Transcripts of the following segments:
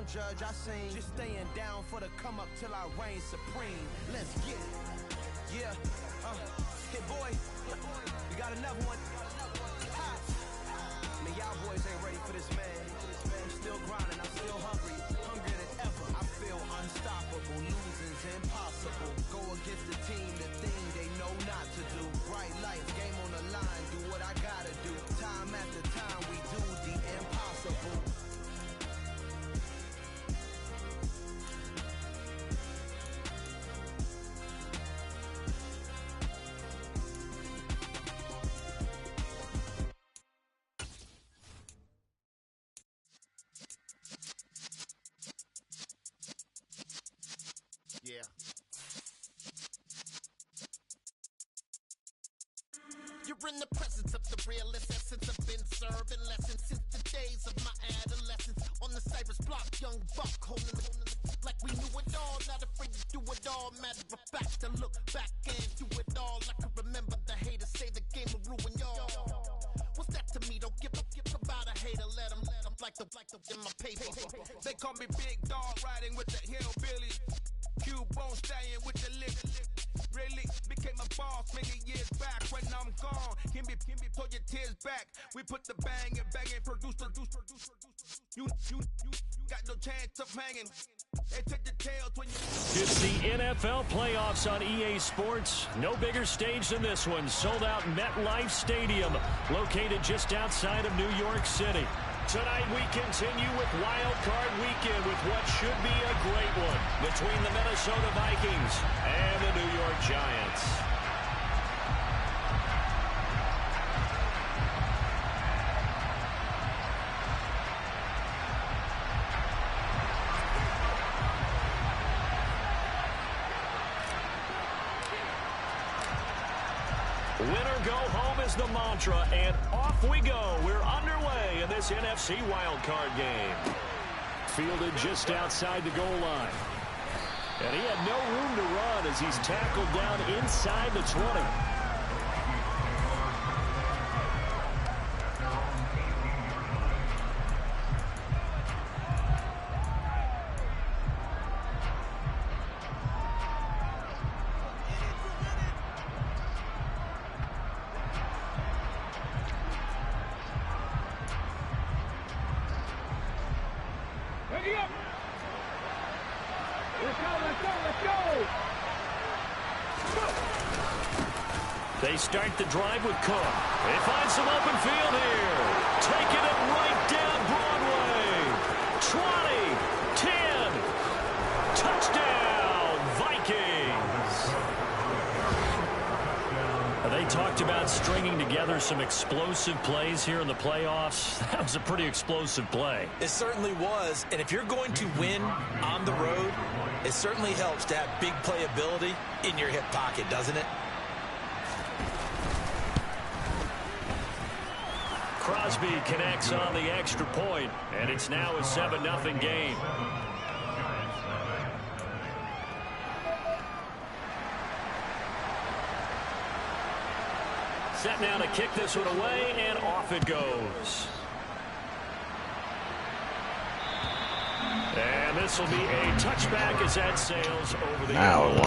don't judge, I sing. Just staying down for the come up till I reign supreme. Let's get it. Yeah, hit boy. We got another one. Man, y'all boys ain't ready for this, man. I'm still grinding, I'm still hungry. Hungrier than ever. I feel unstoppable. Losing's impossible. Go against the team, the thing they know not to do. Bright lights, game on the line. Do what I gotta do. Time after time, we do the impossible. Yeah. You're in the presence of the realest essence. I've been serving lessons since the days of my adolescence. On the Cypress block, young buck holding the like we knew it all. Not afraid to do it all. Matter of fact, to look back and do it all. I can remember the haters say the game will ruin y'all. What's that to me? Don't give about a hater. Let them like the in my paper. They call me Big Dog, riding with the hillbillies. Q-Bone staying with the lip. Really became a boss many years back. When I'm gone, can be pull your tears back. We put the bang and produce. You got no chance of hanging. They take the tails when you. It's the NFL playoffs on EA Sports. No bigger stage than this one. Sold out MetLife Stadium, located just outside of New York City. Tonight we continue with Wild Card Weekend with what should be a great one between the Minnesota Vikings and the New York Giants. Winner go home is the mantra, and off we go. We're underway in this NFC wildcard game. Fielded just outside the goal line. And he had no room to run as he's tackled down inside the 20. They start the drive with Cook. They find some open field here. Taking it right down Broadway. 20, 10, touchdown, Vikings. They talked about stringing together some explosive plays here in the playoffs. That was a pretty explosive play. It certainly was, and if you're going to win on the road, it certainly helps to have big playability in your hip pocket, doesn't it? Crosby connects on the extra point, and it's now a 7-0 game. Set now to kick this one away, and off it goes. And this will be a touchback as that sails over the now.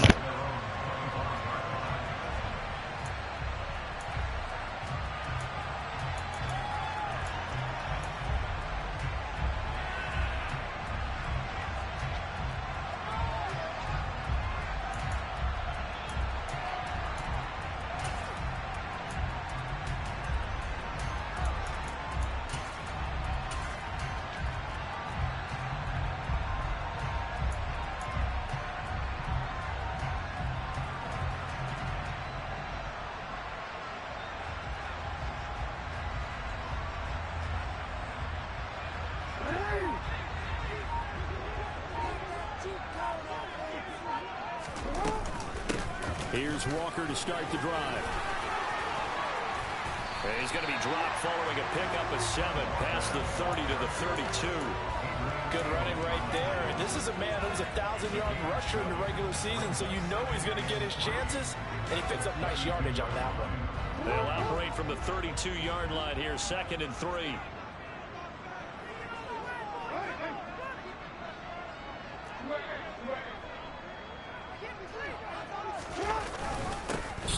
Here's Walker to start the drive. And he's going to be dropped following a pickup of 7 past the 30 to the 32. Good running right there. And this is a man who's a 1,000-yard rusher in the regular season, so you know he's going to get his chances, and he picks up nice yardage on that one. They'll operate from the 32-yard line here, 2nd and 3.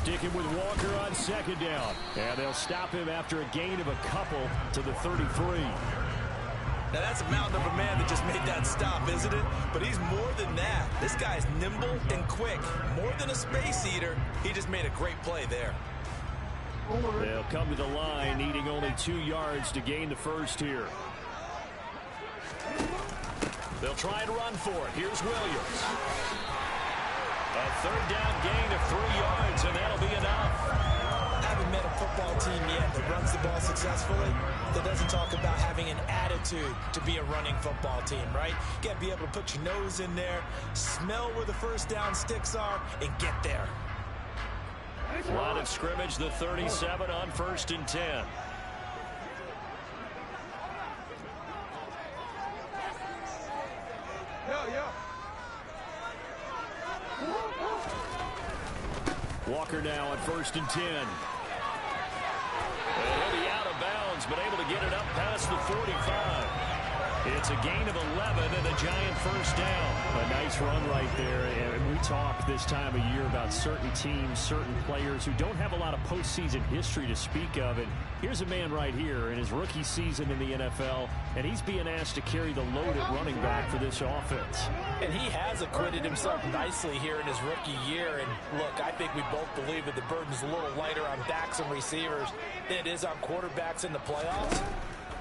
Sticking with Walker on second down. And they'll stop him after a gain of a couple to the 33. Now, that's a mountain of a man that just made that stop, isn't it? But he's more than that. This guy's nimble and quick. More than a space eater, he just made a great play there. They'll come to the line, needing only 2 yards to gain the first here. They'll try and run for it. Here's Williams. A third down gain of 3 yards, and that'll be enough. I haven't met a football team yet that runs the ball successfully that doesn't talk about having an attitude to be a running football team, right? You got to be able to put your nose in there, smell where the first down sticks are, and get there. Line of scrimmage, the 37 on 1st and 10. Walker now on 1st and 10. He'll be out of bounds, but able to get it up past the 45. It's a gain of 11 and a giant first down. A nice run right there. And we talk this time of year about certain teams, certain players who don't have a lot of postseason history to speak of. And here's a man right here in his rookie season in the NFL, and he's being asked to carry the load at running back for this offense. And he has acquitted himself nicely here in his rookie year. And look, I think we both believe that the burden's a little lighter on backs and receivers than it is on quarterbacks in the playoffs.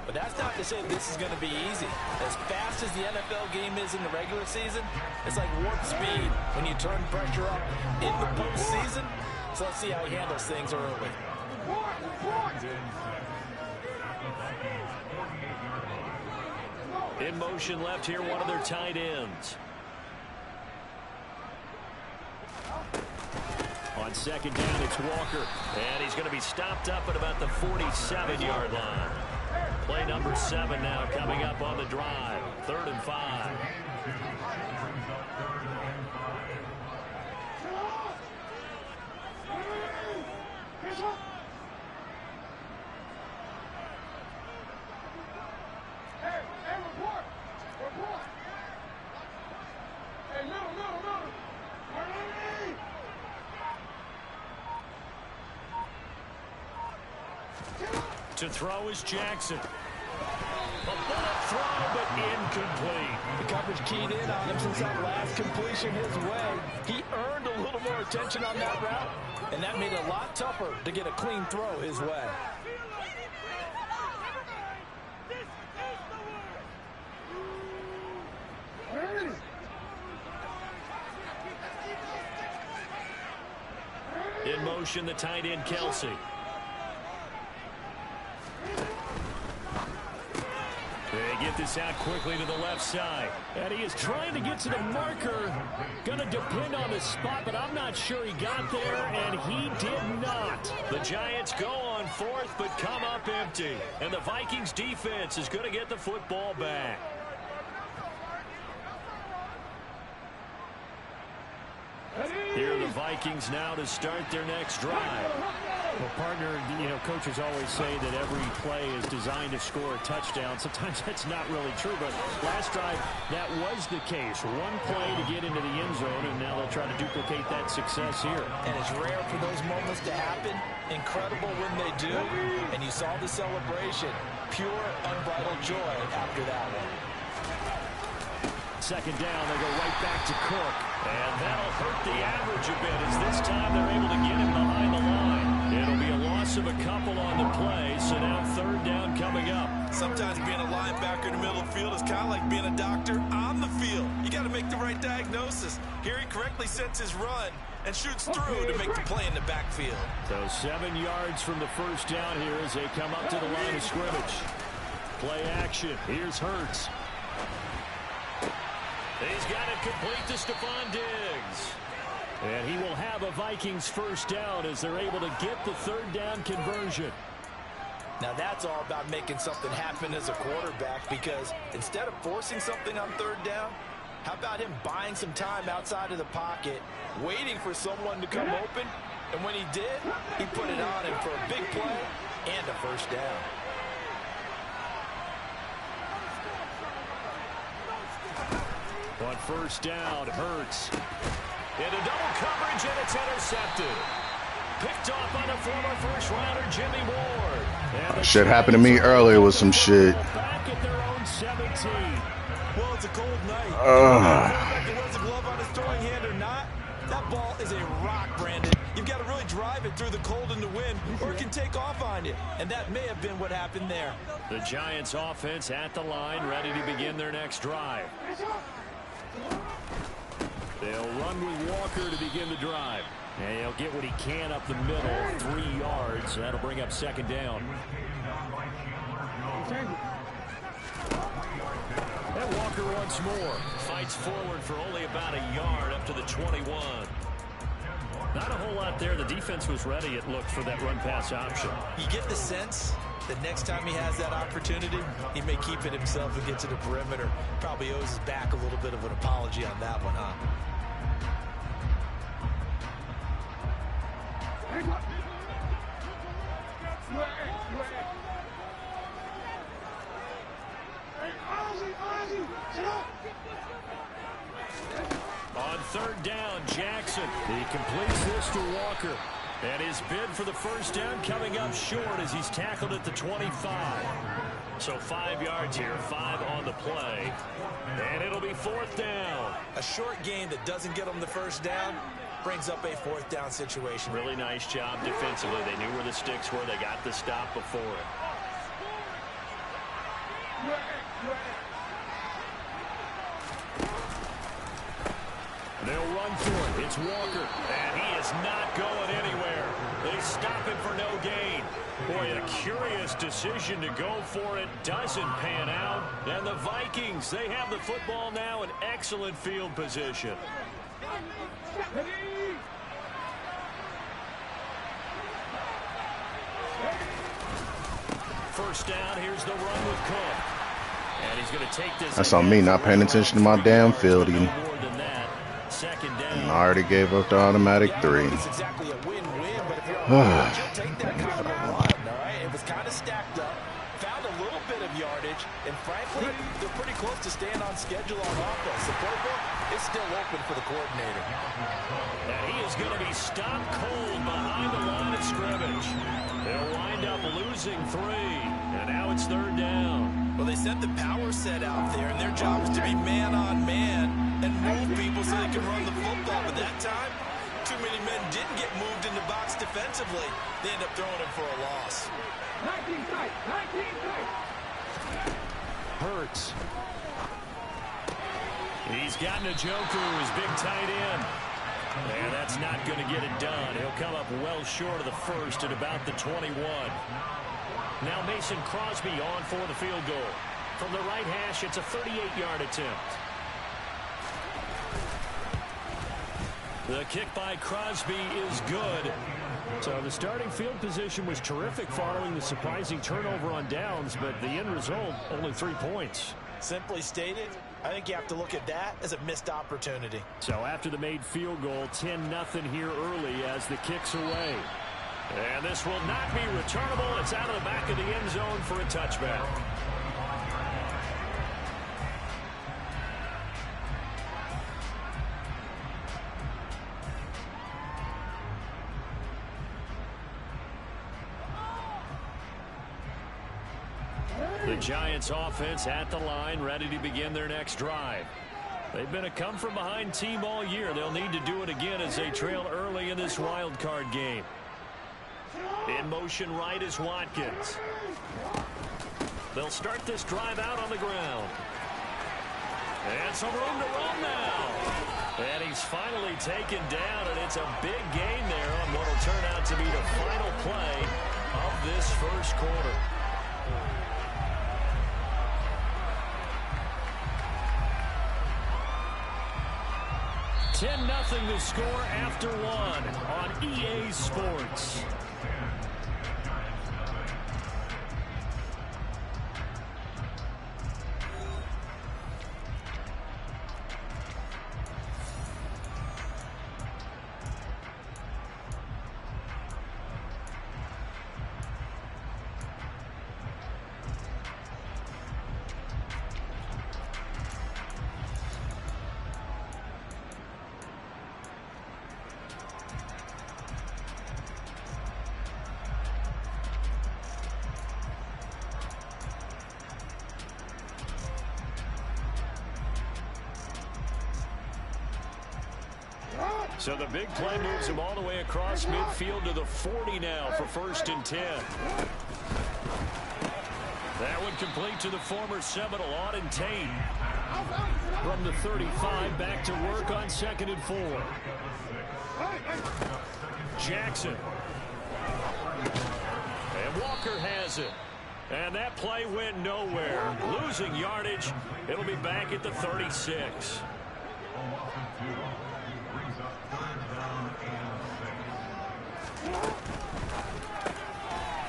But that's not to say this is going to be easy. As fast as the NFL game is in the regular season, it's like warp speed when you turn pressure up in the postseason. So let's see how he handles things early. In motion left here, one of their tight ends. On second down, it's Walker. And he's going to be stopped up at about the 47-yard line. Play number 7 now coming up on the drive. 3rd and 5. To throw is Jackson. A bullet throw, but incomplete. The coverage keyed in on him since that last completion his way. He earned a little more attention on that route, and that made it a lot tougher to get a clean throw his way. In motion, the tight end, Kelsey. They get this out quickly to the left side. And he is trying to get to the marker. Going to depend on the spot, but I'm not sure he got there, and he did not. The Giants go on 4th, but come up empty. And the Vikings defense is going to get the football back. Here are the Vikings now to start their next drive. Well, partner, coaches always say that every play is designed to score a touchdown. Sometimes that's not really true, but last drive, that was the case. One play to get into the end zone, and now they'll try to duplicate that success here. And it's rare for those moments to happen. Incredible when they do. And you saw the celebration. Pure, unbridled joy after that one. Second down, they go right back to Cook. And that'll hurt the average a bit as this time they're able to get him behind the line. It'll be a loss of a couple on the play, so now 3rd down coming up. Sometimes being a linebacker in the middle of the field is kind of like being a doctor on the field. You got to make the right diagnosis. Here he correctly sets his run and shoots through to make the play in the backfield. So 7 yards from the first down here as they come up to the line of scrimmage. Play action. Here's Hurts. He's got it complete to Stephon Diggs. And he will have a Vikings first down as they're able to get the 3rd down conversion. Now that's all about making something happen as a quarterback, because instead of forcing something on 3rd down, how about him buying some time outside of the pocket, waiting for someone to come open, and when he did, he put it on him for a big play and a first down. On first down, Hurts. Into double coverage, and it's intercepted. Picked off by the former first-rounder Jimmy Ward. Shit happened to me earlier with some shit. Back at their own 17. Well, it's a cold night. Whether a glove on his throwing hand or not, that ball is a rock, Brandon. You've got to really drive it through the cold and the wind, or it can take off on you. And that may have been what happened there. The Giants offense at the line, ready to begin their next drive. They'll run with Walker to begin the drive. And he'll get what he can up the middle, 3 yards. That'll bring up second down. And Walker once more fights forward for only about a yard up to the 21. Not a whole lot there. The defense was ready, it looked, for that run-pass option. You get the sense that next time he has that opportunity, he may keep it himself and get to the perimeter. Probably owes his back a little bit of an apology on that one, huh? On third down, Jackson. He completes this to Walker. And his bid for the first down coming up short as he's tackled at the 25. So 5 yards here, 5 on the play. And it'll be fourth down. A short gain that doesn't get him the first down brings up a fourth down situation. Really nice job defensively. They knew where the sticks were. They got the stop before it. They'll run for it. It's Walker. And he is not going anywhere. They stop him for no gain. Boy, a curious decision to go for it. Doesn't pan out. And the Vikings, they have the football now in excellent field position. First down, here's the run with Cook. And he's going to take this. That's on me not paying attention to my damn fielding. Second down. And I already gave up the automatic 3. It's exactly a win-win, but if you're on you'll take that kind of a run, all right? It was kind of stacked up, found a little bit of yardage, and frankly, they're pretty close to staying on schedule on offense. The playbook is still open for the coordinator. And he is going to be stopped cold behind the line of scrimmage. They'll wind up losing 3, and now it's third down. Well, they sent the power set out there, and their job is to be man-on-man and move people so they can run the football. But that time, too many men didn't get moved in the box defensively. They end up throwing him for a loss. 19 tight. Hurts. He's got Njoku, his big tight end. And that's not going to get it done. He'll come up well short of the first at about the 21. Now Mason Crosby on for the field goal. From the right hash, it's a 38-yard attempt. The kick by Crosby is good. So the starting field position was terrific following the surprising turnover on downs, but the end result, only 3 points. Simply stated, I think you have to look at that as a missed opportunity. So after the made field goal, 10-0 here early as the kick's away. And this will not be returnable. It's out of the back of the end zone for a touchback. The Giants offense at the line, ready to begin their next drive. They've been a come-from-behind team all year. They'll need to do it again as they trail early in this wild card game. In motion right is Watkins. They'll start this drive out on the ground. And some room to run now. And he's finally taken down, and it's a big gain there on what will turn out to be the final play of this first quarter. $10-0 the score after 1 on EA Sports. So the big play moves him all the way across midfield to the 40 now for 1st and 10. That one complete to the former Seminole, Auden Tate. From the 35, back to work on 2nd and 4. Jackson. And Walker has it. And that play went nowhere. Losing yardage. It'll be back at the 36.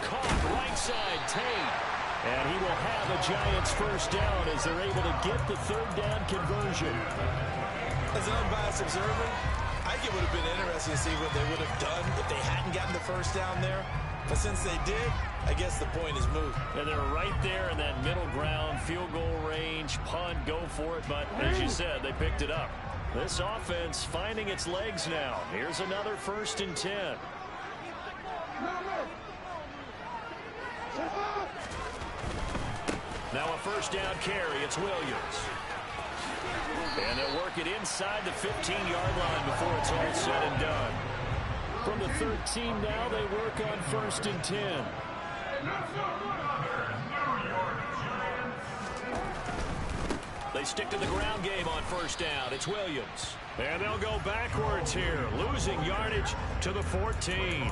Caught right side, Tate. And he will have a Giants 1st down as they're able to get the 3rd down conversion. As an unbiased observer, I think it would have been interesting to see what they would have done if they hadn't gotten the 1st down there. But since they did, I guess the point is moot. And they're right there in that middle ground, field goal range, punt, go for it. But as you said, they picked it up. This offense finding its legs now. Here's another 1st and 10. Now a 1st down carry. It's Williams. And they'll work it inside the 15-yard line before it's all said and done. From the 13 now, they work on 1st and 10. They stick to the ground game on 1st down. It's Williams. And they'll go backwards here, losing yardage to the 14.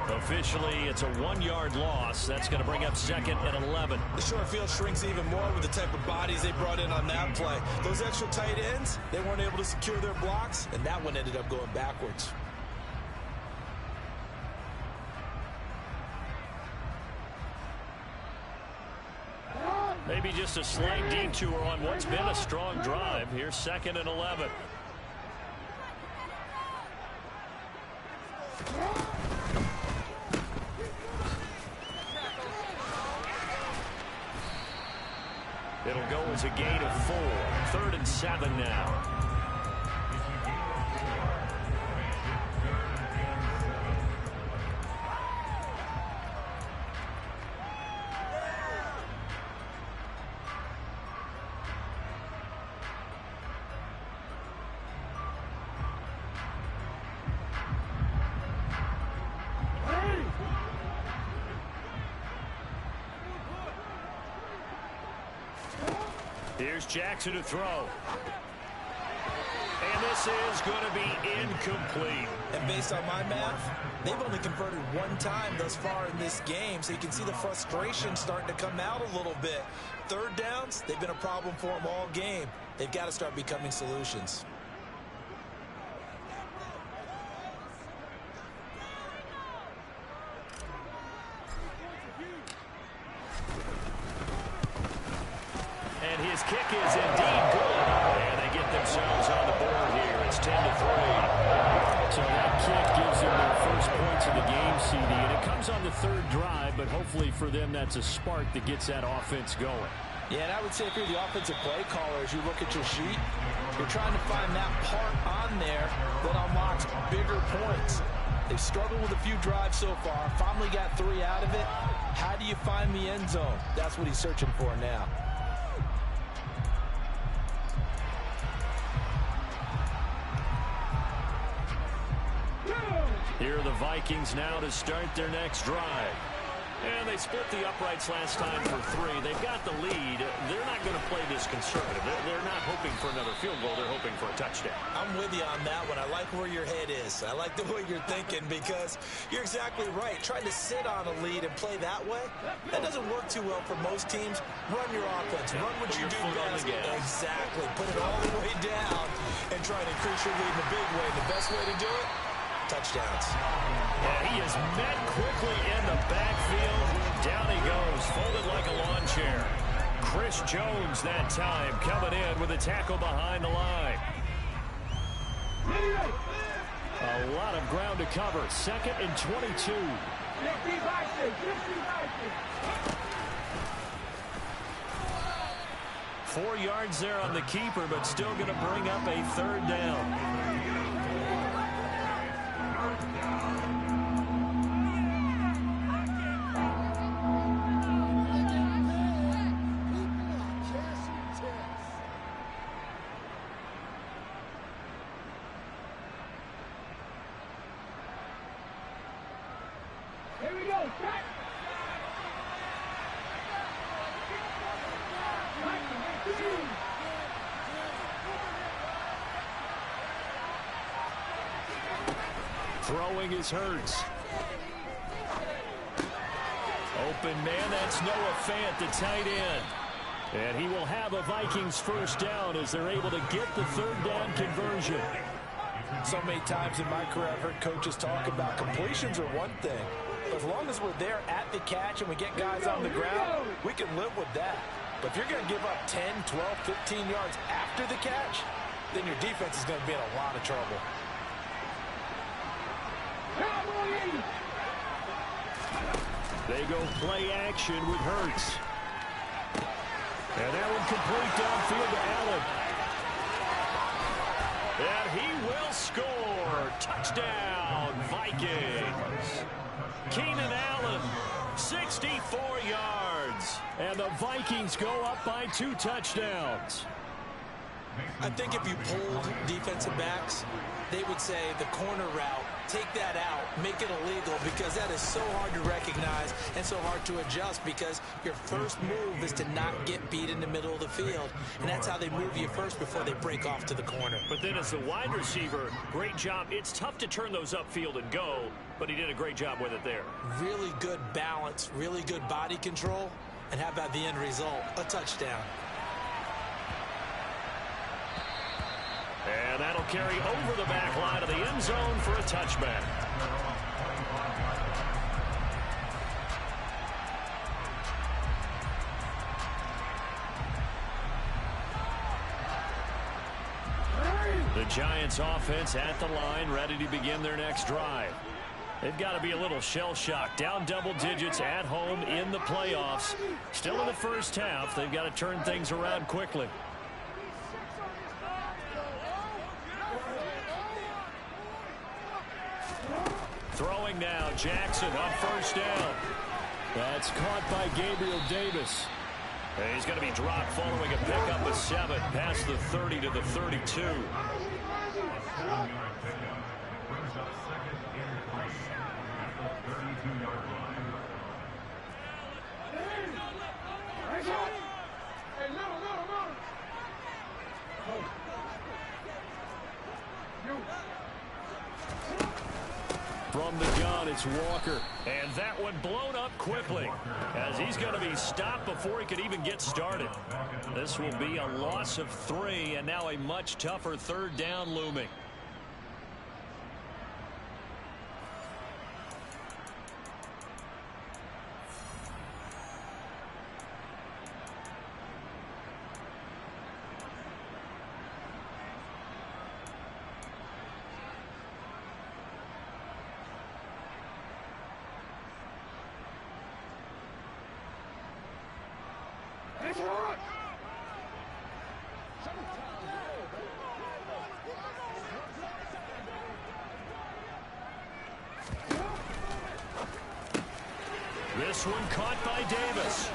Officially, it's a 1-yard loss. That's going to bring up 2nd and 11. The short field shrinks even more with the type of bodies they brought in on that play. Those extra tight ends, they weren't able to secure their blocks, and that one ended up going backwards. Maybe just a slight detour on what's been a strong drive. Here's 2nd and 11. It'll go as a gain of 4. 3rd and 7 now. Here's Jackson to throw. And this is going to be incomplete. And based on my math, they've only converted 1 time thus far in this game, so you can see the frustration starting to come out a little bit. 3rd downs, they've been a problem for them all game. They've got to start becoming solutions. His kick is indeed good, and they get themselves on the board here. It's 10-3. So that kick gives them their first points of the game, CD, and it comes on the 3rd drive, but hopefully for them that's a spark that gets that offense going. Yeah, and I would say if you're the offensive play caller, as you look at your sheet, you're trying to find that part on there that unlocks bigger points. They've struggled with a few drives so far, finally got 3 out of it. How do you find the end zone? That's what he's searching for now. Here are the Vikings now to start their next drive. And they split the uprights last time for 3. They've got the lead. They're not going to play this conservative. They're not hoping for another field goal. They're hoping for a touchdown. I'm with you on that one. I like where your head is. I like the way you're thinking because you're exactly right. Trying to sit on a lead and play that way, that doesn't work too well for most teams. Run your offense. Run what you do best. Exactly. Put it all the way down and try to increase your lead in a big way. The best way to do it, touchdowns. Yeah, he is met quickly in the backfield. Down he goes, folded like a lawn chair. Chris Jones that time coming in with a tackle behind the line. A lot of ground to cover. 2nd and 22. 4 yards there on the keeper, but still going to bring up a 3rd down. Throwing is Hurts. Open man, that's Noah Fant, the tight end. And he will have a Vikings first down as they're able to get the third down conversion. So many times in my career I've heard coaches talk about completions are one thing. But as long as we're there at the catch and we get guys on the ground, we can live with that. But if you're going to give up 10, 12, 15 yards after the catch, then your defense is going to be in a lot of trouble. They go play action with Hurts. And that one complete downfield to Allen. And he will score. Touchdown, Vikings. Keenan Allen, 64 yards. And the Vikings go up by 2 touchdowns. I think if you pulled defensive backs, they would say the corner route, take that out, make it illegal, because that is so hard to recognize and so hard to adjust, because your first move is to not get beat in the middle of the field, and that's how they move you first before they break off to the corner. But then as the wide receiver, great job. It's tough to turn those upfield and go, but he did a great job with it there. Really good balance, really good body control, and how about the end result? A touchdown. And that'll carry over the back line of the end zone for a touchback. The Giants offense at the line, ready to begin their next drive. They've got to be a little shell-shocked. Down double digits at home in the playoffs. Still in the first half. They've got to turn things around quickly. Throwing now, Jackson on first down. That's caught by Gabriel Davis. And he's going to be dropped following a pickup of 7 past the 30 to the 32. From the gun, it's Walker. And that one blown up quickly as he's going to be stopped before he could even get started. This will be a loss of 3, and now a much tougher third down looming. This one caught by Davis.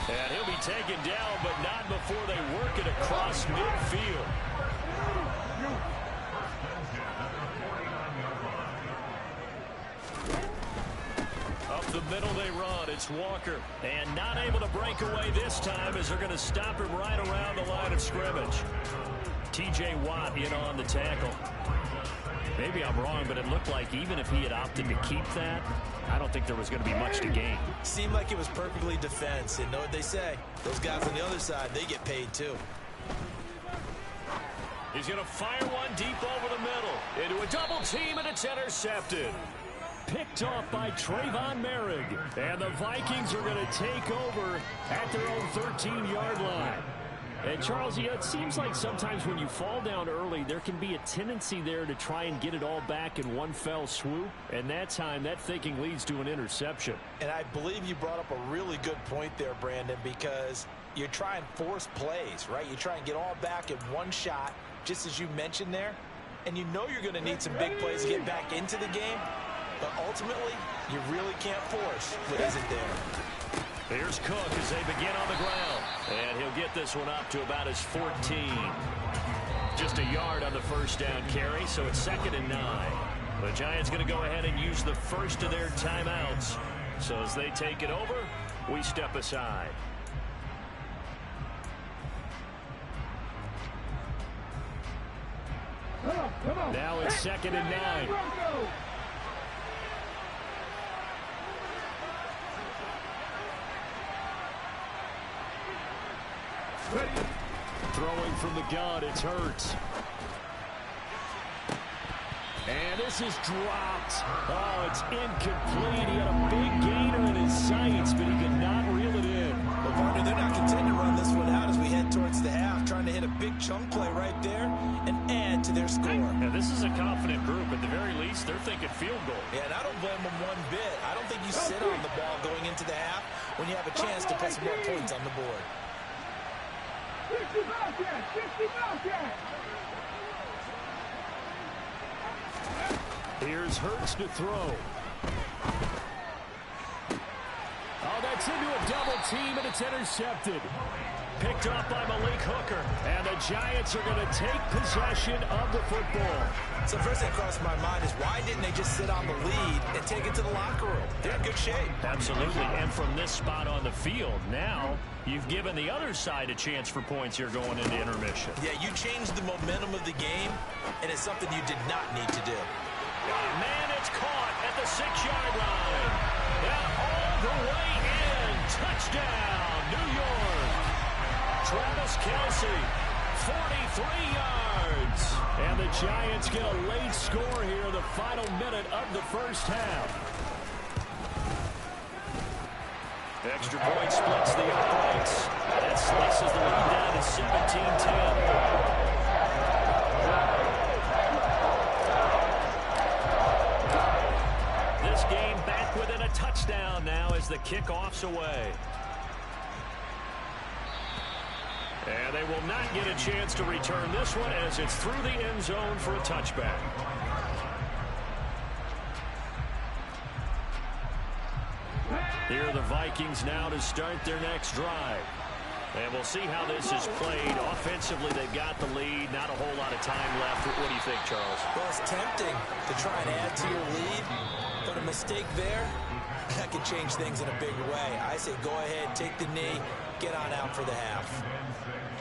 And he'll be taken down, but not before they work it across midfield. Up the middle they run. It's Walker. And not able to break away this time as they're going to stop him right around the line of scrimmage. T.J. Watt in on the tackle. Maybe I'm wrong, but it looked like even if he had opted to keep that, I don't think there was going to be much to gain. Seemed like it was perfectly defense. And know what they say? Those guys on the other side, they get paid too. He's going to fire one deep over the middle. Into a double team, and it's intercepted. Picked off by Trayvon Merrick. And the Vikings are going to take over at their own 13-yard line. And, Charles, it seems like sometimes when you fall down early, there can be a tendency there to try and get it all back in one fell swoop. And that time, that thinking leads to an interception. And I believe you brought up a really good point there, Brandon, because you try and force plays, right? You try and get all back in one shot, just as you mentioned there. And you know you're going to need some big plays to get back into the game. But ultimately, you really can't force what isn't there. Here's Cook as they begin on the ground. And he'll get this one up to about his 14. Just a yard on the first down carry, so it's 2nd and 9. The Giants going to go ahead and use the first of their timeouts. So as they take it over, we step aside. Now it's 2nd and 9. Throwing from the gun, it's Hurts. And this is dropped. Oh, it's incomplete. He had a big gainer in his sights, but he could not reel it in. Well, partner, they're not content to run this one out as we head towards the half, trying to hit a big chunk play right there and add to their score. And this is a confident group. At the very least, they're thinking field goal. Yeah, and I don't blame them one bit. I don't think you sit on the ball going into the half when you have a chance to put some more points on the board. 60 Bobcats! 60 Bobcats! Here's Hurts to throw. Oh, that's into a double team, and it's intercepted. Picked off by Malik Hooker. And the Giants are going to take possession of the football. So first thing crossed my mind is why didn't they just sit on the lead and take it to the locker room? They're in good shape. Absolutely. And from this spot on the field, now you've given the other side a chance for points here going into intermission. Yeah, you changed the momentum of the game, and it's something you did not need to do. Oh, man, it's caught at the 6-yard line. And all the way in. Touchdown, New York. Travis Kelce, 43 yards. And the Giants get a late score here, the final minute of the first half. Extra point splits the uprights. That slices the lead down to 17-10. This game back within a touchdown now as the kickoff's away. And they will not get a chance to return this one as it's through the end zone for a touchback. Here are the Vikings now to start their next drive. And we'll see how this is played. Offensively, they've got the lead. Not a whole lot of time left. What do you think, Charles? Well, it's tempting to try and add to your lead, but a mistake there, that could change things in a big way. I say go ahead, take the knee, get on out for the half.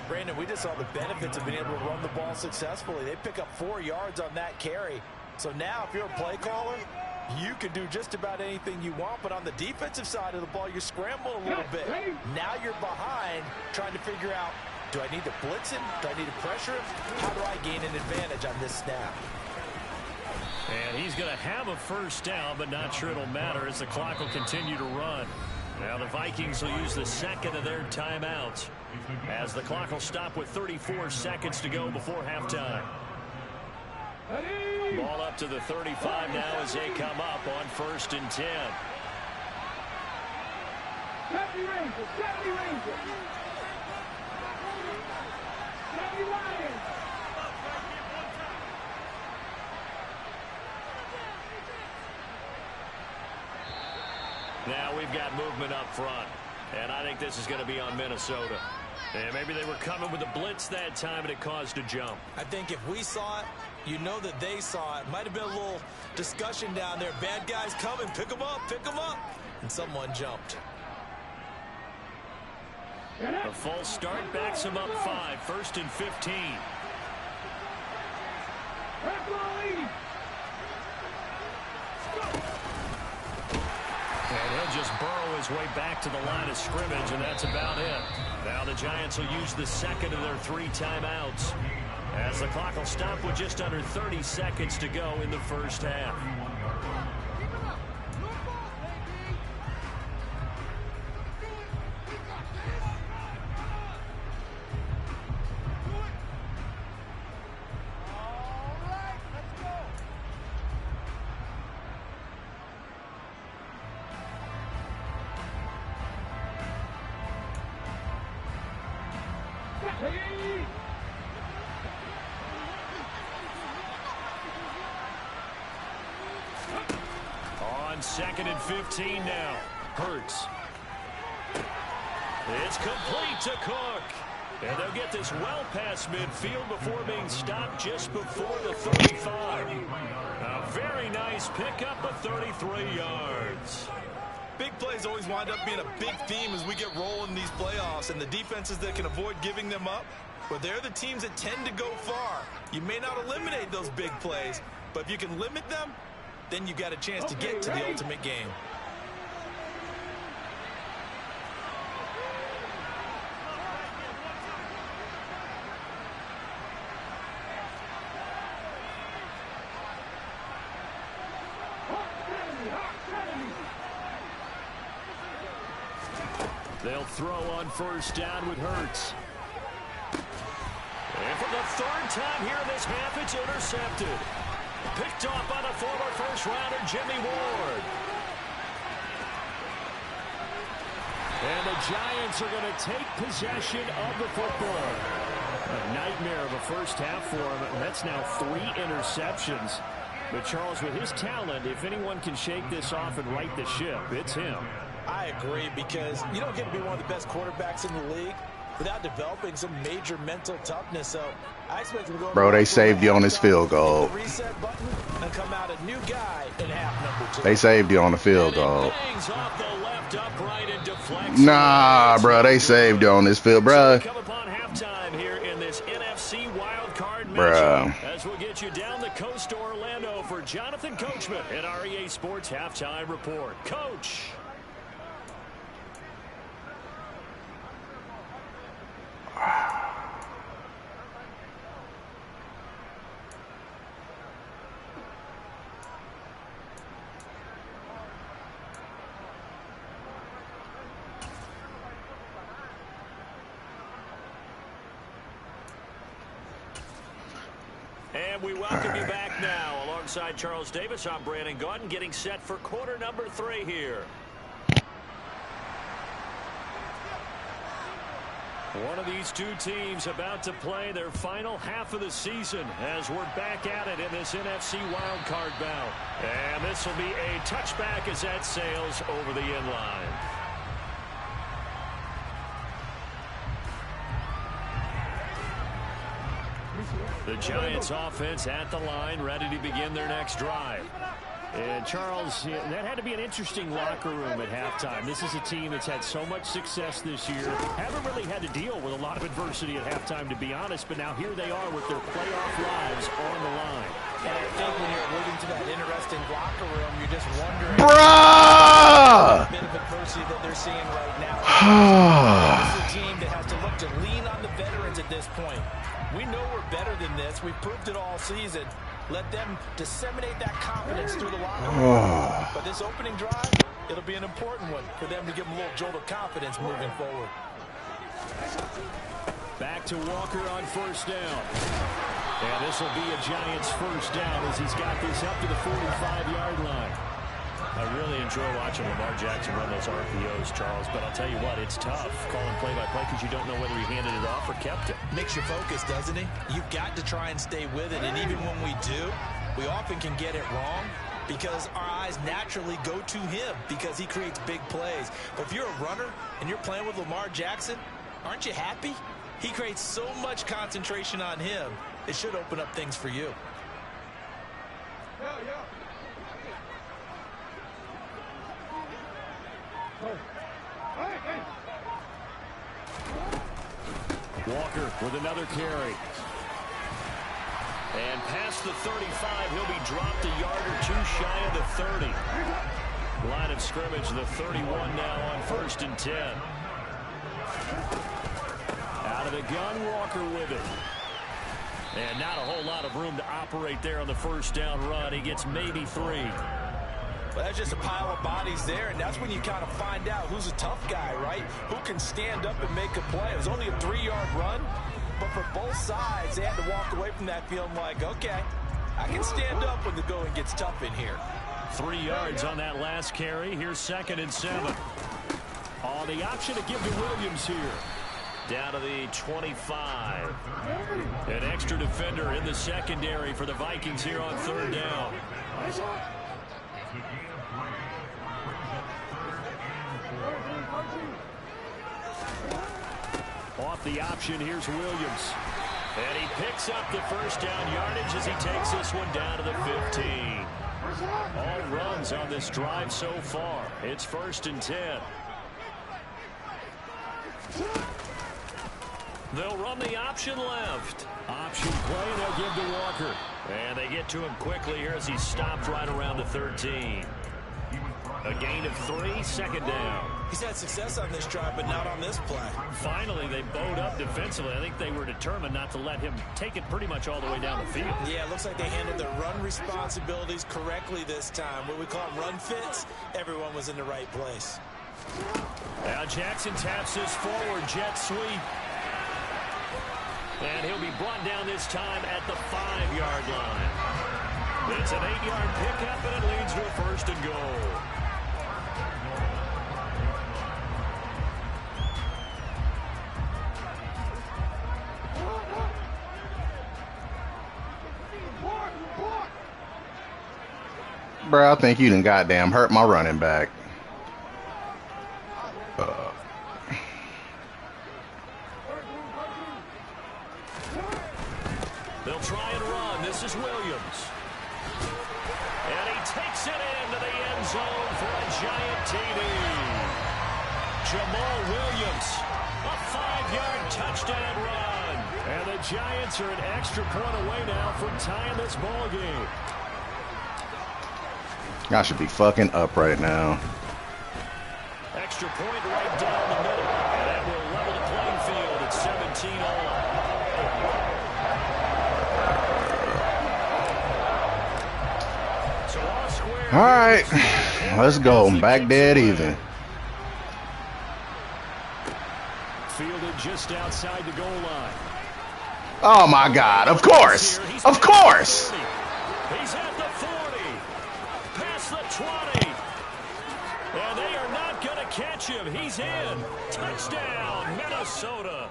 Brandon, we just saw the benefits of being able to run the ball successfully. They pick up 4 yards on that carry. So now if you're a play caller, you can do just about anything you want, but on the defensive side of the ball, you're scrambling a little bit. Now you're behind trying to figure out, do I need to blitz him? Do I need to pressure him? How do I gain an advantage on this snap? And he's going to have a first down, but not sure it'll matter as the clock will continue to run. Now the Vikings will use the second of their timeouts as the clock will stop with 34 seconds to go before halftime. Ball up to the 35 now as they come up on 1st and 10. 70 Rangers! 70 Rangers! 70 Lions! Now we've got movement up front, and I think this is going to be on Minnesota. And maybe they were coming with a blitz that time, and it caused a jump. I think if we saw it, you know that they saw it. Might have been a little discussion down there. Bad guys coming, pick them up, and someone jumped. A false start backs him up 5, 1st and 15. And he'll just burrow his way back to the line of scrimmage, and that's about it. Now the Giants will use the second of their 3 timeouts as the clock will stop with just under 30 seconds to go in the first half. On 2nd and 15 now. Hurts. It's complete to Cook. And they'll get this well past midfield before being stopped just before the 35. A very nice pickup of 33 yards. Big plays always wind up being a big theme as we get rolling in these playoffs, and the defenses that can avoid giving them up, but they're the teams that tend to go far. You may not eliminate those big plays, but if you can limit them, then you got a chance to get to the ultimate game. They'll throw on first down with Hurts. And for the third time here in this half, it's intercepted. Picked off by the former first-rounder Jimmy Ward. And the Giants are going to take possession of the football. A nightmare of a first half for him. And that's now 3 interceptions. But Charles, with his talent, if anyone can shake this off and right the ship, it's him. I agree, because you don't get to be one of the best quarterbacks in the league without developing some major mental toughness. So I expect him to go. Bro, they saved you on this field goal. Reset button and come out a new guy in half number 2. They saved you on the field goal. Nah, bro, they saved you on this field, bro. Come upon halftime here in this NFC wild card matchup, as we'll get you down the coast to Orlando for Jonathan Coachman at our EA Sports halftime report. Coach. And we welcome you back now. Alongside Charles Davis, I'm Brandon Gaudin, getting set for quarter number 3 here. One of these two teams about to play their final half of the season as we're back at it in this NFC wildcard bout. And this will be a touchback as that sails over the end line. The Giants offense at the line, ready to begin their next drive. And Charles, that had to be an interesting locker room at halftime. This is a team that's had so much success this year. Haven't really had to deal with a lot of adversity at halftime, to be honest. But now here they are with their playoff lives on the line. And I think when you're alluding to that interesting locker room, you're just wondering bruh, a bit of adversity that they're seeing right now. This is a team that has to look to lean on the veterans at this point. We know we're better than this. We've proved it all season. Let them disseminate that confidence through the locker room. But this opening drive, it'll be an important one for them to give them a little jolt of confidence moving forward. Back to Walker on first down. And this will be a Giants first down as he's got this up to the 45-yard line. I really enjoy watching Lamar Jackson run those RPOs, Charles, but I'll tell you what, it's tough calling play-by-play because you don't know whether he handed it off or kept it. Makes you focus, doesn't it? You've got to try and stay with it, and even when we do, we often can get it wrong because our eyes naturally go to him because he creates big plays. But if you're a runner and you're playing with Lamar Jackson, aren't you happy? He creates so much concentration on him, it should open up things for you. Walker with another carry. And past the 35, he'll be dropped a yard or two shy of the 30. Line of scrimmage, the 31 now on 1st and 10. Out of the gun, Walker with it. And not a whole lot of room to operate there on the first down run. He gets maybe 3. Well, that's just a pile of bodies there, and that's when you kind of find out who's a tough guy, right? Who can stand up and make a play. It was only a 3-yard run, but for both sides, they had to walk away from that feeling like, okay, I can stand up when the going gets tough in here. 3 yards on that last carry. Here's 2nd and 7. Oh, the option to give to Williams here. Down to the 25. An extra defender in the secondary for the Vikings here on 3rd down. Off the option, here's Williams. And he picks up the first down yardage as he takes this one down to the 15. All runs on this drive so far. It's 1st and 10. They'll run the option left. Option play, they'll give to Walker. And they get to him quickly here as he's stopped right around the 13. A gain of 3, 2nd down. He's had success on this drive, but not on this play. Finally, they bowed up defensively. I think they were determined not to let him take it pretty much all the way down the field. Yeah, it looks like they handled their run responsibilities correctly this time. What we call them run fits, everyone was in the right place. Now Jackson taps this forward jet sweep. And he'll be brought down this time at the 5-yard line. It's an 8-yard pickup, and it leads to a 1st and goal. Bro, I think you done goddamn hurt my running back. They'll try and run. This is Williams. And he takes it into the end zone for a giant TD. Jamal Williams, a 5-yard touchdown run. And the Giants are an extra point away now from tying this ball game. I should be fucking up right now. Extra point right down the middle. And that will level the playing field at 17 all. All right, let's go. Back dead even. Fielded just outside the goal line. Oh my God! Of course, of course. He's at the 40, past the 20, and they are not going to catch him. He's in. Touchdown, Minnesota.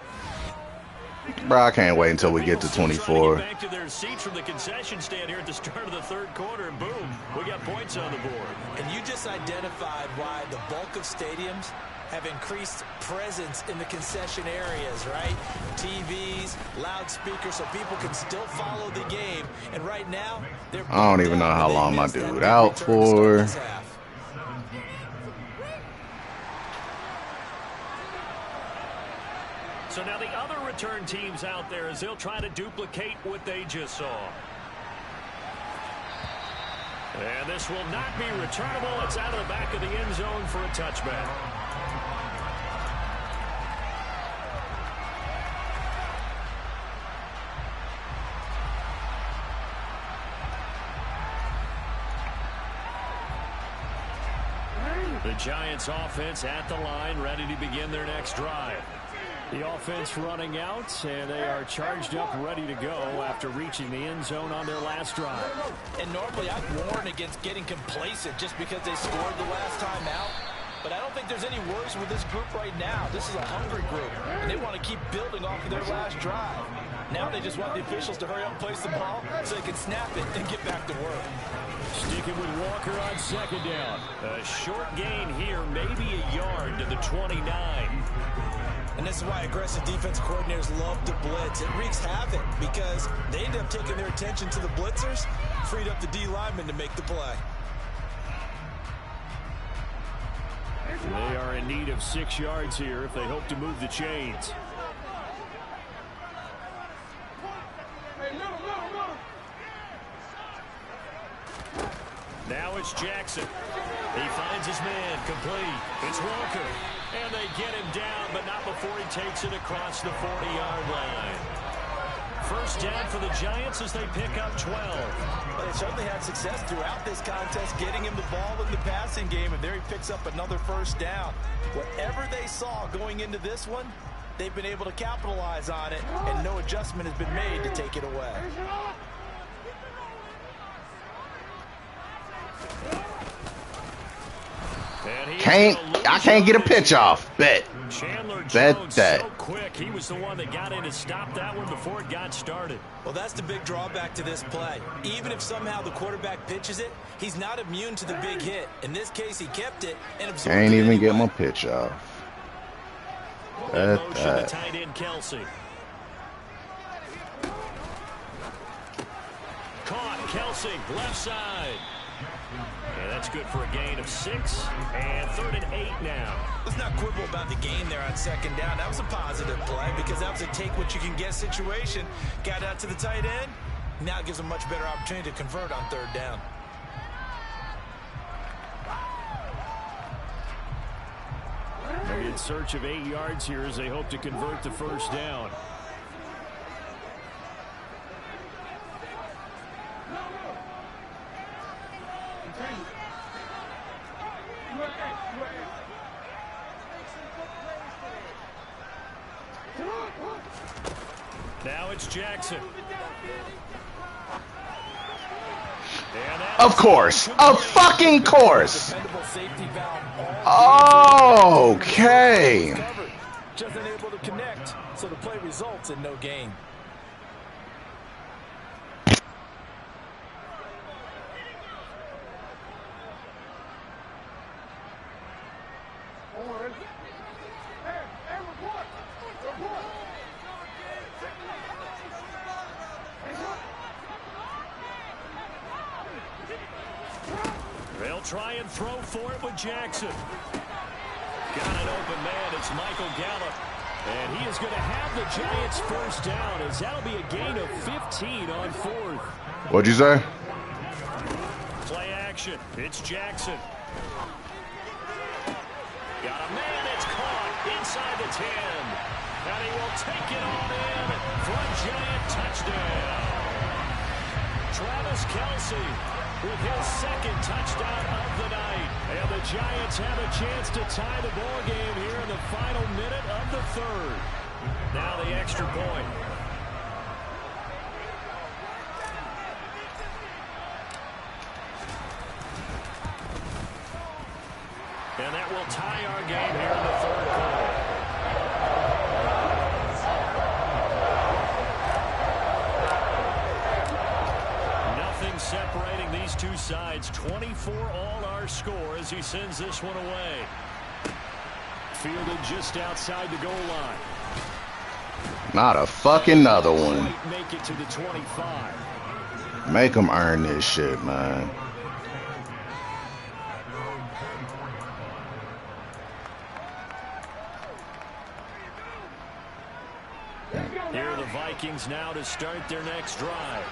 Bro, I can't wait until we get to 24. Back to their seats from the concession stand here at the start of the 3rd quarter, and boom, we got points on the board. And you just identified why the bulk of stadiums have increased presence in the concession areas, right? TVs, loudspeakers, so people can still follow the game. And right now, they're I don't even know how long my dude out for. So now the other return teams out there as they'll try to duplicate what they just saw. And this will not be returnable. It's out of the back of the end zone for a touchback. The Giants offense at the line, ready to begin their next drive. The offense running out, and they are charged up, ready to go after reaching the end zone on their last drive. And normally I'd warn against getting complacent just because they scored the last time out. But I don't think there's any worries with this group right now. This is a hungry group, and they want to keep building off of their last drive. Now they just want the officials to hurry up and place the ball so they can snap it and get back to work. Sticking with Walker on 2nd down. A short gain here, maybe a yard to the 29. And this is why aggressive defense coordinators love to blitz. It wreaks havoc because they end up taking their attention to the blitzers, freed up the D linemen to make the play. They are in need of 6 yards here if they hope to move the chains. Now it's Jackson. He finds his man complete. It's Walker. And they get him down, but not before he takes it across the 40-yard line. First down for the Giants as they pick up 12. But they certainly had success throughout this contest, getting him the ball in the passing game, and there he picks up another first down. Whatever they saw going into this one, they've been able to capitalize on it, and no adjustment has been made to take it away. I can't get a pitch off. Bet. Bet that. So quick. He was the one that got in to stop that one before it got started. Well, that's the big drawback to this play. Even if somehow the quarterback pitches it, he's not immune to the big hit. In this case, he kept it and absorbed it. Can't even get my pitch off. Motion to tight end Kelsey. Caught Kelsey, left side. And that's good for a gain of 6. And 3rd and 8 now. Let's not quibble about the gain there on 2nd down. That was a positive play because that was a take-what-you-can-get situation. Got out to the tight end. Now it gives them a much better opportunity to convert on 3rd down. They're in search of 8 yards here as they hope to convert the 1st down. Now it's Jackson. Of course. Of fucking course. Okay. Just unable to connect, so the play results in no gain. They'll try and throw for it with Jackson. Got an open man. It's Michael Gallup. And he is going to have the Giants' 1st down as that'll be a gain of 15 on 4th. What'd you say? Play action. It's Jackson. Got a man. It's caught inside the 10. And he will take it on in for a Giant touchdown. Travis Kelce with his 2nd touchdown of the night. And the Giants have a chance to tie the ball game here in the final minute of the 3rd. Now the extra point. And that will tie our game here in the 3rd quarter. Separating these two sides. 24 all our score as he sends this one away. Fielded just outside the goal line. Not a fucking another one. Make it to the 25. Make them earn this shit, man. Here are the Vikings now to start their next drive.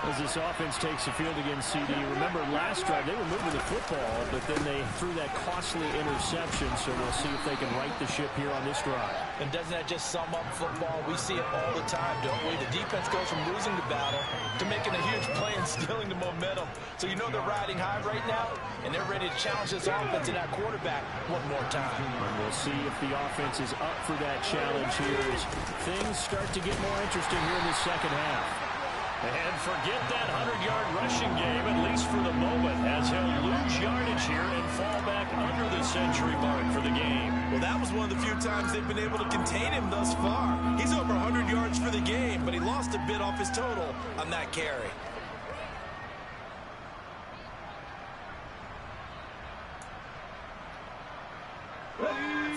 As this offense takes the field against CD. Remember last drive they were moving the football, but then they threw that costly interception, so we'll see if they can right the ship here on this drive. And doesn't that just sum up football? We see it all the time, don't we? The defense goes from losing the battle to making a huge play and stealing the momentum. So you know they're riding high right now, and they're ready to challenge this offense and that quarterback one more time. And we'll see if the offense is up for that challenge here as things start to get more interesting here in the 2nd half. And forget that 100-yard rushing game, at least for the moment, as he'll lose yardage here and fall back under the century mark for the game. Well, that was one of the few times they've been able to contain him thus far. He's over 100 yards for the game, but he lost a bit off his total on that carry.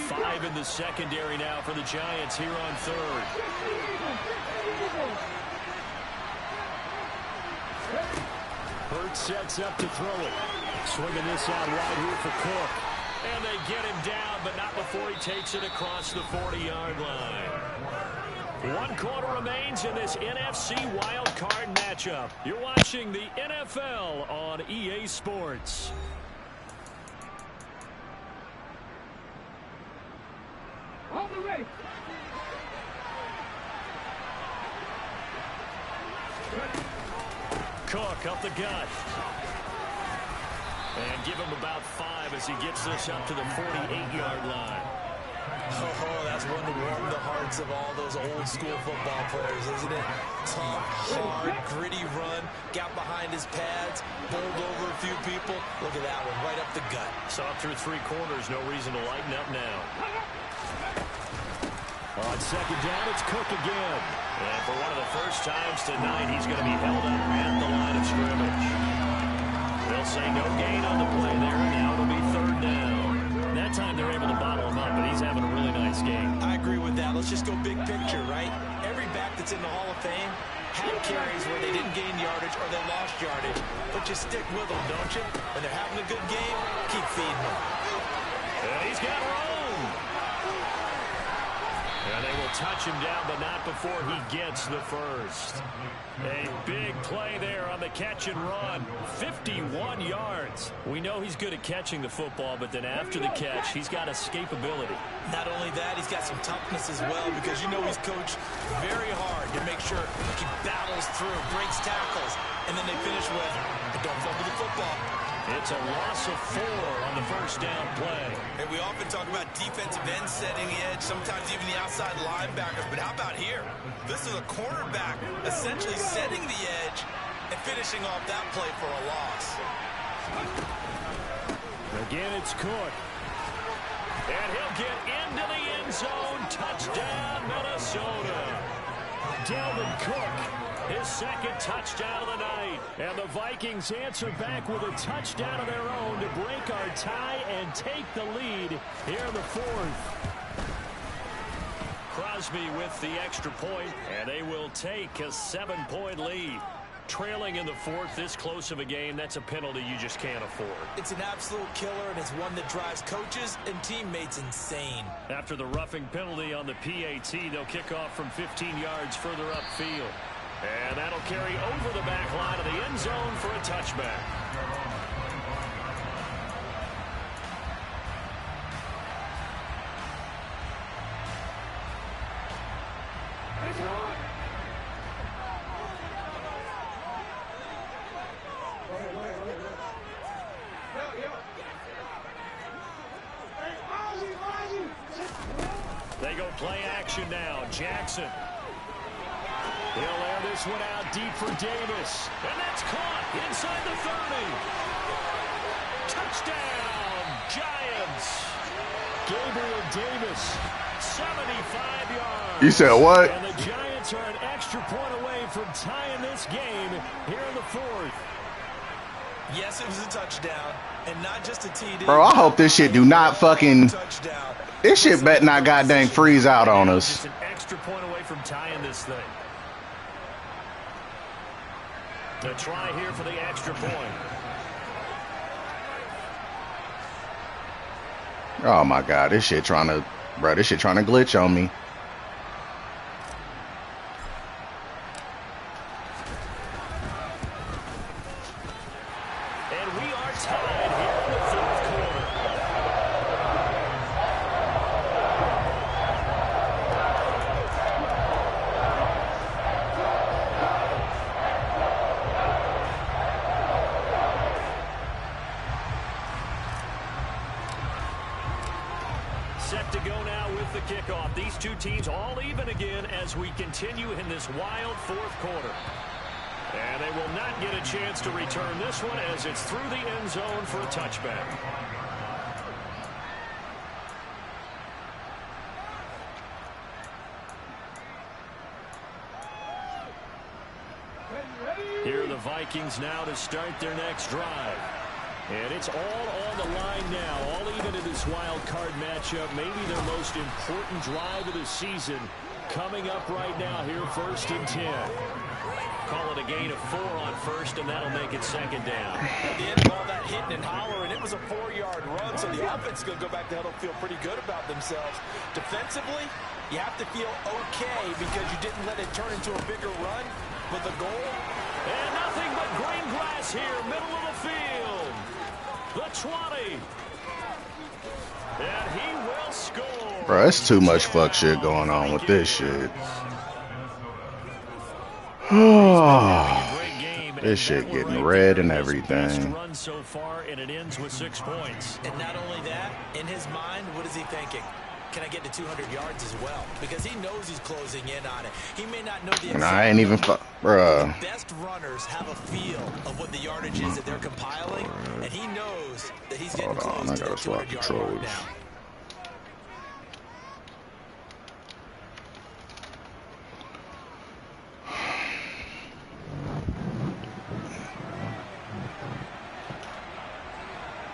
Five in the secondary now for the Giants here on 3rd. Hurts sets up to throw it. Swinging this out wide here for Cook. And they get him down, but not before he takes it across the 40-yard line. 1 quarter remains in this NFC wildcard matchup. You're watching the NFL on EA Sports. On the way. Cook up the gut. And give him about 5 as he gets this up to the 48-yard line. Oh, that's one to warm the hearts of all those old school football players, isn't it? Tough, hard, gritty run, got behind his pads, bowled over a few people. Look at that one, right up the gut. Saw it through 3 quarters, no reason to lighten up now. On 2nd down, it's Cook again. And for one of the first times tonight, he's going to be held up at the line of scrimmage. They'll say no gain on the play there, and now it'll be 3rd down. That time they're able to bottle him up, but he's having a really nice game. I let's just go big picture, right? Every back that's in the Hall of Fame had carries where they didn't gain yardage or they lost yardage. But you stick with them, don't you? When they're having a good game, keep feeding them. And he's got room. And they will touch him down, but not before he gets the first. A big play there on the catch and run. 51 yards. We know he's good at catching the football, but then after the catch, he's got escapability. Not only that, he's got some toughness as well, because you know he's coached very hard to make sure he battles through, breaks tackles, and then they finish with, don't fumble the football. It's a loss of 4 on the first down play. And we often talk about defensive ends setting the edge, sometimes even the outside linebackers. But how about here? This is a cornerback essentially setting the edge and finishing off that play for a loss. Again, it's Cook. And he'll get into the end zone. Touchdown, Minnesota. Dalvin Cook. His second touchdown of the night. And the Vikings answer back with a touchdown of their own to break our tie and take the lead here in the fourth. Crosby with the extra point, and they will take a 7-point lead. Trailing in the fourth, this close of a game, that's a penalty you just can't afford. It's an absolute killer, and it's one that drives coaches and teammates insane. After the roughing penalty on the PAT, they'll kick off from 15 yards further upfield. And that'll carry over the back line of the end zone for a touchback. They go play action now. Jackson. He'll air this one out deep for Davis. And that's caught inside the 30. Touchdown, Giants. Gabriel Davis, 75 yards. You said what? And the Giants are an extra point away from tying this game here in the fourth. Yes, it was a touchdown, and not just a TD. Bro, I hope this shit do not fucking... This shit bet not goddamn freeze out on us. Just an extra point away from tying this thing. A try here for the extra point. Oh my god, this shit trying to glitch on me. And we are tied here in the fourth quarter. Set to go now with the kickoff. These two teams all even again as we continue in this wild fourth quarter. And they will not get a chance to return this one as it's through the end zone for a touchback. Here are the Vikings now to start their next drive. And it's all on the line now, all even in this wild card matchup. Maybe their most important drive of the season coming up right now here, 1st and 10. Call it a gain of 4 on first, and that'll make it second down. At the end of all that hitting and hollering, it was a 4-yard run, so the offense is going to go back to huddle, feel pretty good about themselves. Defensively, you have to feel okay because you didn't let it turn into a bigger run with a goal. And nothing but green grass here, middle of the field. The 20. And he will score. Bro, that's too much fuck shit going on with this shit. This shit getting red and everything. Run so far, and it ends with 6 points. And not only that, in his mind, what is he thinking? Can I get to 200 yards as well? Because he knows he's closing in on it. He may not know the exact. And I ain't even bruh. The best runners have a feel of what the yardage is that they're compiling, and he knows that he's getting close to the 200-yard mark now.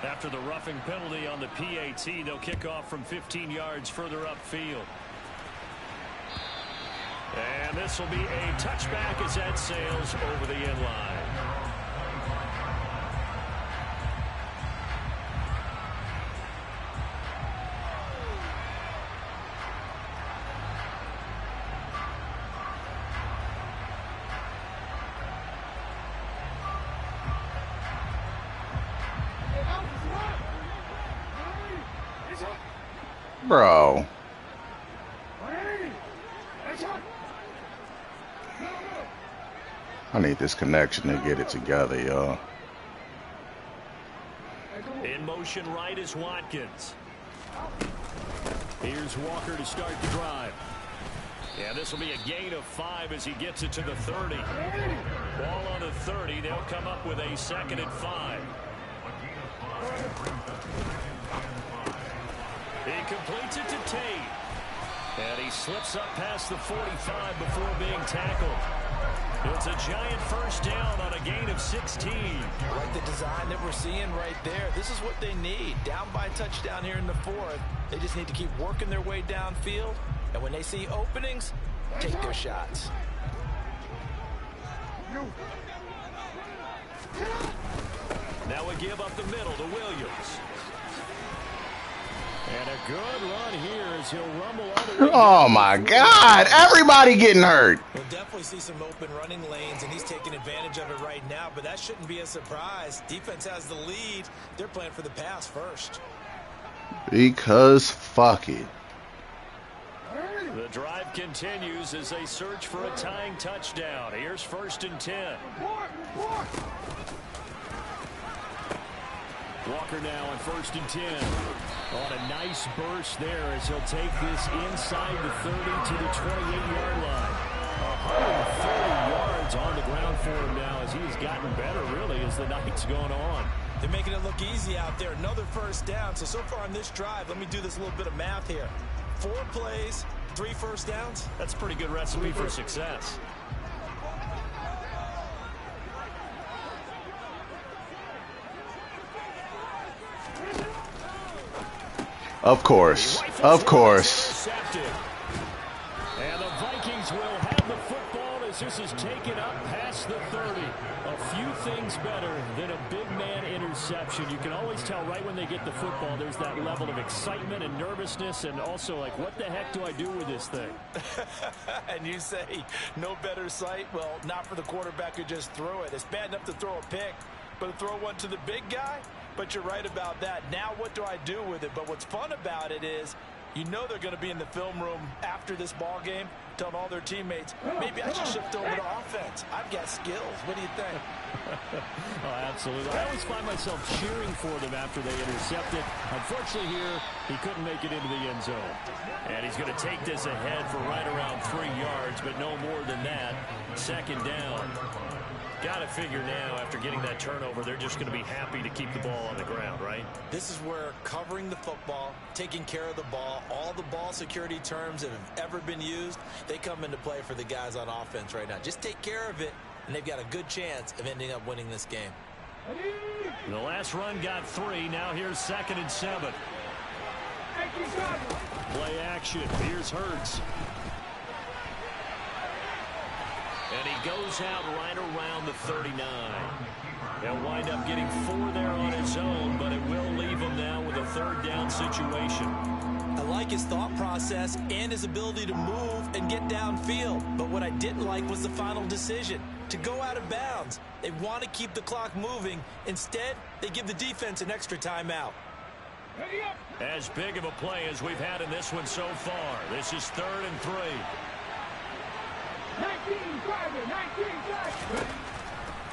After the roughing penalty on the PAT, they'll kick off from 15 yards further upfield. And this will be a touchback as that sails over the end line. Bro. I need this connection to get it together, y'all. In motion right is Watkins. Here's Walker to start the drive. Yeah, this will be a gain of 5 as he gets it to the 30. Ball on the 30. They'll come up with a 2nd and 5. He completes it to Tate. And he slips up past the 45 before being tackled. It's a giant first down on a gain of 16. Like the design that we're seeing right there. This is what they need. Down by a touchdown here in the 4th. They just need to keep working their way downfield. And when they see openings, take their shots. Now we give up the middle to Williams. And a good run here as he'll rumble all the way. Oh my God, everybody getting hurt. We'll definitely see some open running lanes, and he's taking advantage of it right now, but that shouldn't be a surprise. Defense has the lead. They're playing for the pass first. Because fuck it. The drive continues as they search for a tying touchdown. Here's 1st and 10. Walker now on 1st and 10. On a nice burst there as he'll take this inside the 30 to the 28-yard line. 130 yards on the ground for him now as he's gotten better really as the night's going on. They're making it look easy out there. Another first down. So far on this drive, let me do this little bit of math here. 4 plays, 3 first downs. That's a pretty good recipe for success. Of course. Of course. And the Vikings will have the football as this is taken up past the 30. A few things better than a big man interception. You can always tell right when they get the football, there's that level of excitement and nervousness and also like, what the heck do I do with this thing? And you say, no better sight? Well, not for the quarterback who just threw it. It's bad enough to throw a pick, but to throw one to the big guy? But you're right about that. Now what do I do with it? But what's fun about it is you know they're going to be in the film room after this ball game telling all their teammates, maybe I should shift over to offense. I've got skills. What do you think? Oh, absolutely. I always find myself cheering for them after they intercept it. Unfortunately here, he couldn't make it into the end zone. And he's going to take this ahead for right around 3 yards, but no more than that. 2nd down. Got to figure now, after getting that turnover, they're just going to be happy to keep the ball on the ground, right? This is where covering the football, taking care of the ball, all the ball security terms that have ever been used, they come into play for the guys on offense right now. Just take care of it, and they've got a good chance of ending up winning this game. The last run got 3. Now here's 2nd and 7. Play action. Here's Hurts. And he goes out right around the 39. He'll wind up getting 4 there on his own, but it will leave him now with a 3rd down situation. I like his thought process and his ability to move and get downfield. But what I didn't like was the final decision, to go out of bounds. They want to keep the clock moving. Instead, they give the defense an extra timeout. As big of a play as we've had in this one so far. This is 3rd and 3. 19 driver.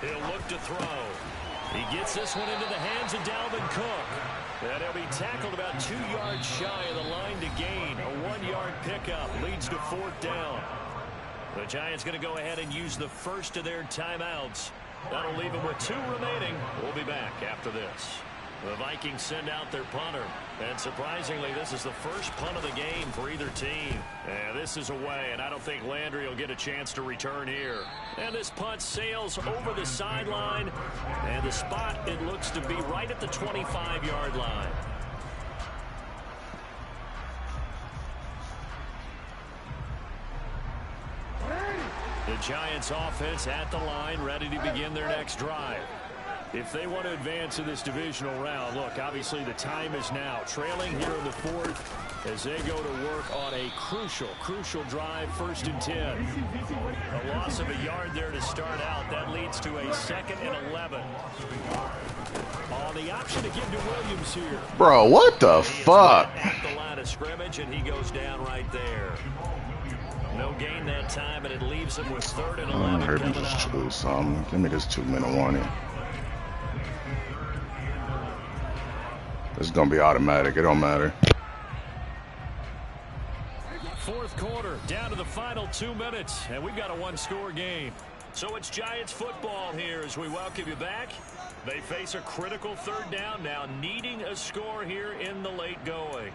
He'll look to throw. He gets this one into the hands of Dalvin Cook. And he'll be tackled about 2 yards shy of the line to gain. A 1-yard pickup leads to 4th down. The Giants going to go ahead and use the first of their timeouts. That'll leave them with 2 remaining. We'll be back after this. The Vikings send out their punter. And surprisingly, this is the first punt of the game for either team. And this is away, and I don't think Landry will get a chance to return here. And this punt sails over the sideline. And the spot, it looks to be right at the 25-yard line. Giants offense at the line, ready to begin their next drive. If they want to advance in this divisional round, look, obviously the time is now. Trailing here in the fourth as they go to work on a crucial drive, 1st and 10. A loss of a yard there to start out. That leads to a 2nd and 11. On the option to give to Williams here. Bro, what the fuck? At the line of scrimmage, and he goes down right there. No gain that time, and it leaves him with 3rd and 11 I heard him coming just up. choose something. Give me this 2-minute warning. This is gonna be automatic. It don't matter. 4th quarter, down to the final 2 minutes, and we've got a 1-score game. So it's Giants football here as we welcome you back. They face a critical 3rd down now, needing a score here in the late going.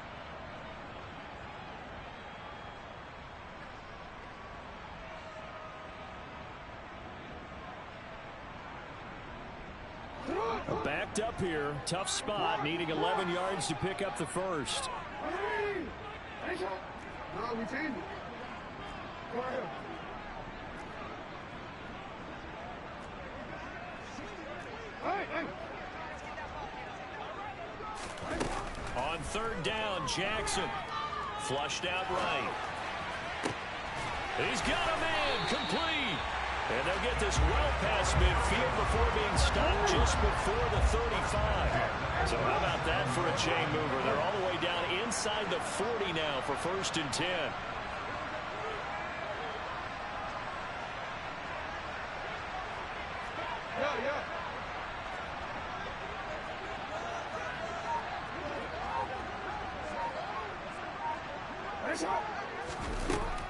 Backed up here, tough spot, needing 11 yards to pick up the first. On 3rd down, Jackson flushed out right. He's got a man, complete. And they'll get this well past midfield before being stopped just before the 35. So how about that for a chain mover? They're all the way down inside the 40 now for 1st and 10.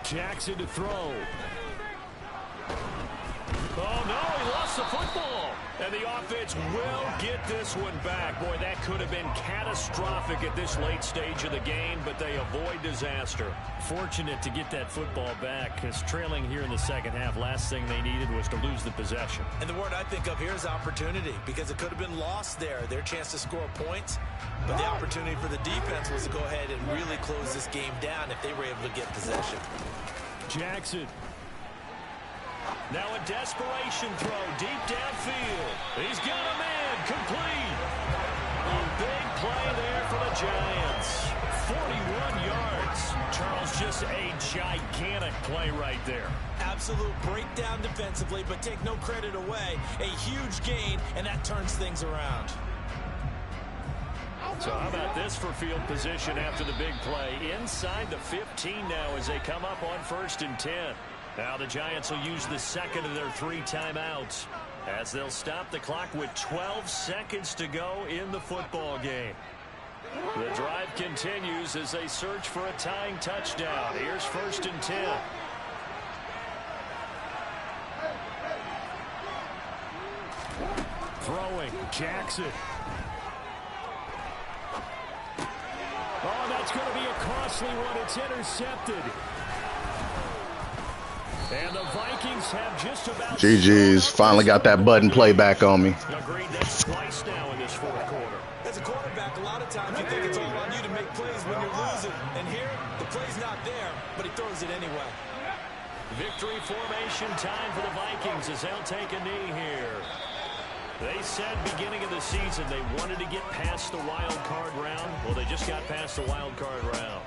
Jackson to throw. Oh, no, he lost the football. And the offense will get this one back. Boy, that could have been catastrophic at this late stage of the game, but they avoid disaster. Fortunate to get that football back, because trailing here in the 2nd half, last thing they needed was to lose the possession. And the word I think of here is opportunity, because it could have been lost there, their chance to score points. But the opportunity for the defense was to go ahead and really close this game down if they were able to get possession. Jackson. Now a desperation throw deep downfield. He's got a man, complete. A big play there for the Giants. 41 yards. Charles, just a gigantic play right there. Absolute breakdown defensively, but take no credit away. A huge gain, and that turns things around. So how about this for field position after the big play? Inside the 15 now as they come up on 1st and 10. Now the Giants will use the 2nd of their 3 timeouts as they'll stop the clock with 12 seconds to go in the football game. The drive continues as they search for a tying touchdown. Here's 1st and 10. Throwing, Jackson. Oh, that's going to be a costly one. It's intercepted. And the Vikings have just about... GG's. Finally got that button play back on me. Agreed, that's twice now in this 4th quarter. As a quarterback, a lot of times you think it's all on you to make plays when you're losing. And here, the play's not there, but he throws it anyway. Victory formation time for the Vikings as they'll take a knee here. They said beginning of the season they wanted to get past the wild card round. Well, they just got past the wild card round.